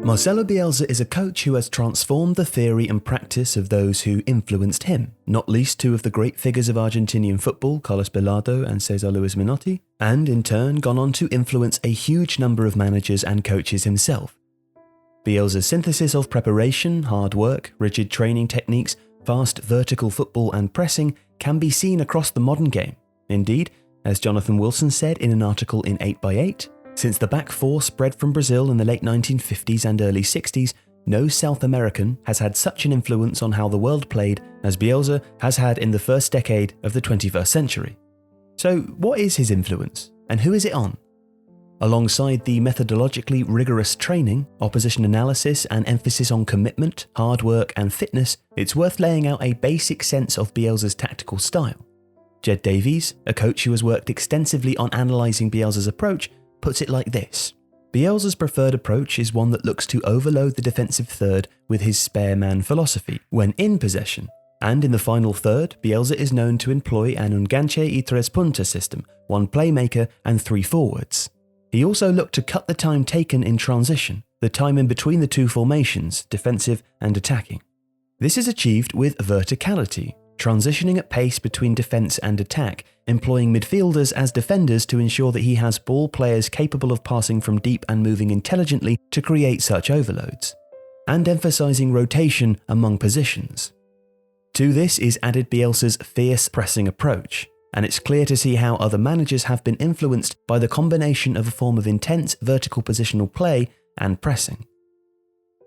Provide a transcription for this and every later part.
Marcelo Bielsa is a coach who has transformed the theory and practice of those who influenced him, not least two of the great figures of Argentinian football, Carlos Bilardo and Cesar Luis Menotti, and in turn gone on to influence a huge number of managers and coaches himself. Bielsa's synthesis of preparation, hard work, rigid training techniques, fast vertical football and pressing can be seen across the modern game. Indeed, as Jonathan Wilson said in an article in 8x8, since the back four spread from Brazil in the late 1950s and early 60s, no South American has had such an influence on how the world played as Bielsa has had in the first decade of the 21st century. So what is his influence, and who is it on? Alongside the methodologically rigorous training, opposition analysis and emphasis on commitment, hard work and fitness, it's worth laying out a basic sense of Bielsa's tactical style. Jed Davies, a coach who has worked extensively on analysing Bielsa's approach, puts it like this. Bielsa's preferred approach is one that looks to overload the defensive third with his spare man philosophy when in possession, and in the final third, Bielsa is known to employ an enganche y tres punta system, one playmaker and three forwards. He also looked to cut the time taken in transition, the time in between the two formations, defensive and attacking. This is achieved with verticality, transitioning at pace between defence and attack, employing midfielders as defenders to ensure that he has ball players capable of passing from deep and moving intelligently to create such overloads, and emphasising rotation among positions. To this is added Bielsa's fierce pressing approach, and it's clear to see how other managers have been influenced by the combination of a form of intense vertical positional play and pressing.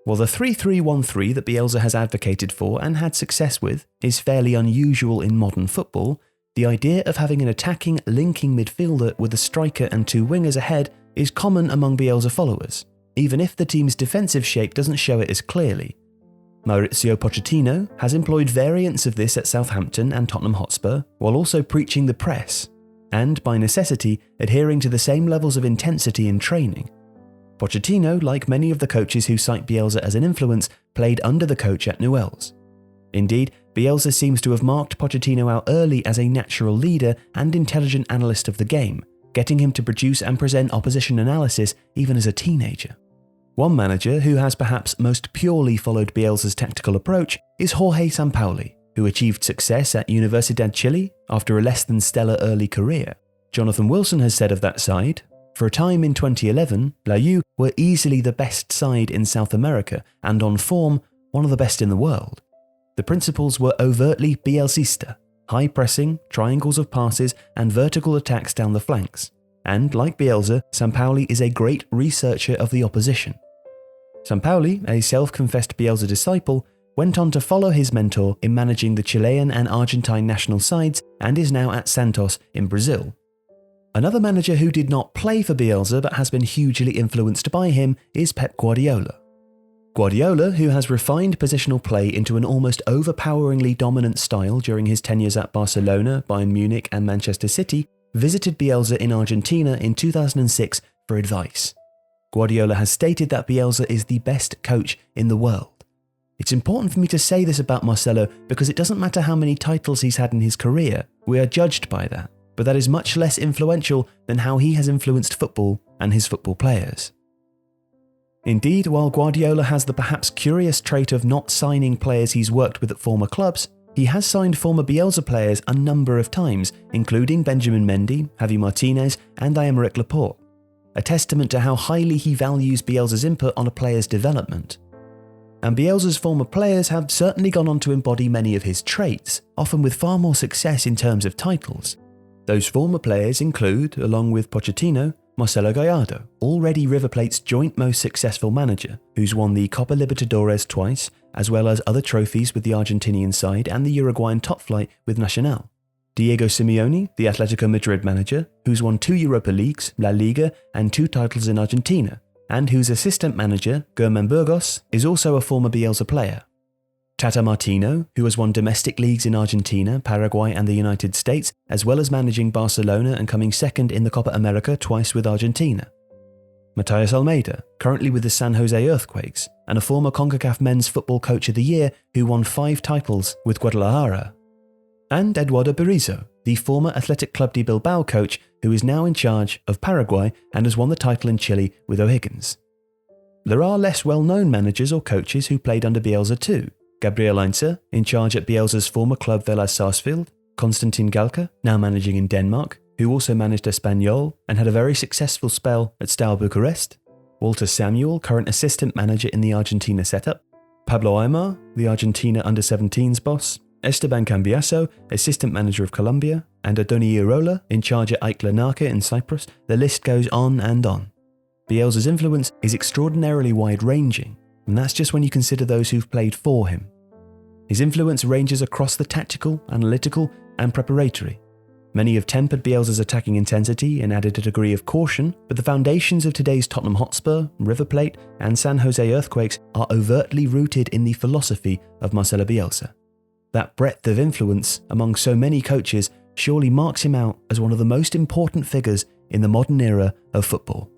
While the 3-3-1-3 that Bielsa has advocated for and had success with is fairly unusual in modern football, the idea of having an attacking, linking midfielder with a striker and two wingers ahead is common among Bielsa followers, even if the team's defensive shape doesn't show it as clearly. Mauricio Pochettino has employed variants of this at Southampton and Tottenham Hotspur, while also preaching the press, and by necessity adhering to the same levels of intensity in training. Pochettino, like many of the coaches who cite Bielsa as an influence, played under the coach at Newell's. Indeed, Bielsa seems to have marked Pochettino out early as a natural leader and intelligent analyst of the game, getting him to produce and present opposition analysis even as a teenager. One manager who has perhaps most purely followed Bielsa's tactical approach is Jorge Sampaoli, who achieved success at Universidad Chile after a less than stellar early career. Jonathan Wilson has said of that side, "For a time in 2011, La U were easily the best side in South America and on form, one of the best in the world. The principles were overtly Bielsista, high pressing, triangles of passes and vertical attacks down the flanks. And like Bielsa, Sampaoli is a great researcher of the opposition." Sampaoli, a self-confessed Bielsa disciple, went on to follow his mentor in managing the Chilean and Argentine national sides and is now at Santos in Brazil. Another manager who did not play for Bielsa but has been hugely influenced by him is Pep Guardiola. Guardiola, who has refined positional play into an almost overpoweringly dominant style during his tenures at Barcelona, Bayern Munich and Manchester City, visited Bielsa in Argentina in 2006 for advice. Guardiola has stated that Bielsa is the best coach in the world. It's important for me to say this about Marcelo because it doesn't matter how many titles he's had in his career, we are judged by that, but that is much less influential than how he has influenced football and his football players. Indeed, while Guardiola has the perhaps curious trait of not signing players he's worked with at former clubs, he has signed former Bielsa players a number of times, including Benjamin Mendy, Javi Martinez and Aymeric Laporte, a testament to how highly he values Bielsa's input on a player's development. And Bielsa's former players have certainly gone on to embody many of his traits, often with far more success in terms of titles. Those former players include, along with Pochettino, Marcelo Gallardo, already River Plate's joint most successful manager, who's won the Copa Libertadores twice, as well as other trophies with the Argentinian side and the Uruguayan top flight with Nacional. Diego Simeone, the Atletico Madrid manager, who's won 2 Europa Leagues, La Liga, and 2 titles in Argentina, and whose assistant manager, Germán Burgos, is also a former Bielsa player. Tata Martino, who has won domestic leagues in Argentina, Paraguay and the United States, as well as managing Barcelona and coming second in the Copa America twice with Argentina. Matias Almeida, currently with the San Jose Earthquakes, and a former CONCACAF Men's Football Coach of the Year who won 5 titles with Guadalajara. And Eduardo Berizzo, the former Athletic Club de Bilbao coach who is now in charge of Paraguay and has won the title in Chile with O'Higgins. There are less well-known managers or coaches who played under Bielsa too. Gabriel Heinze, in charge at Bielsa's former club Vélez Sarsfield, Konstantin Galka, now managing in Denmark, who also managed Espanyol and had a very successful spell at Steaua Bucharest, Walter Samuel, current assistant manager in the Argentina setup, Pablo Aimar, the Argentina under-17s boss, Esteban Cambiaso, assistant manager of Colombia, and Adoni Irola, in charge at AEK Larnaca in Cyprus. The list goes on and on. Bielsa's influence is extraordinarily wide-ranging, and that's just when you consider those who've played for him. His influence ranges across the tactical, analytical, and preparatory. Many have tempered Bielsa's attacking intensity and added a degree of caution, but the foundations of today's Tottenham Hotspur, River Plate, and San Jose Earthquakes are overtly rooted in the philosophy of Marcelo Bielsa. That breadth of influence among so many coaches surely marks him out as one of the most important figures in the modern era of football.